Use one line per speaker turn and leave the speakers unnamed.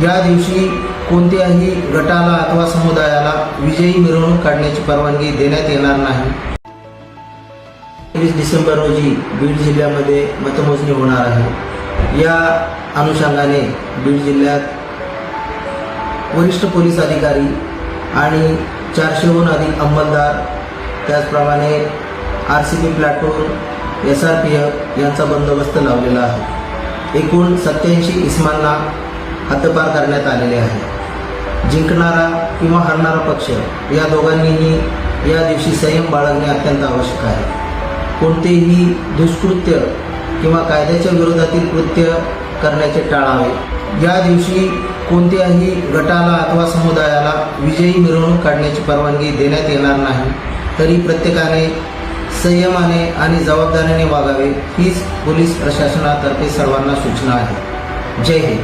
या दिवशी कोणत्याही गटाला अथवा समुदायाला विजयी मिरवणूक काढण्याची परवानगी देण्यात येणार नाही. 23 डिसेंबर रोजी बीड जिल्ह्यामध्ये मतमोजणी होणार आहे. या अनुषंगाने बीड जिल्ह्यात वरिष्ठ पोलीस अधिकारी आणि 400हून अधिक अंमलदार, त्याचप्रमाणे RCP प्लॅटून, SRPF यांचा बंदोबस्त लावलेला आहे. एकूण 87 इसमांना हद्दपार करण्यात आलेले आहे. जिंकणारा किंवा हरणारा पक्ष या दोघांनीही या दिवशी संयम बाळगणे अत्यंत आवश्यक आहे. कोणतेही दुष्कृत्य किंवा कायद्याच्या विरोधातील कृत्य करण्याचे टाळावे. या दिवशी कोणत्याही गटाला अथवा समुदायाला विजयी मिरवणूक काढण्याची परवानगी देण्यात येणार नाही. तरी प्रत्येकाने संयमाने आणि जबाबदारीने वागावे हीच पोलीस प्रशासनातर्फे सर्वांना सूचना आहे. जय हिंद.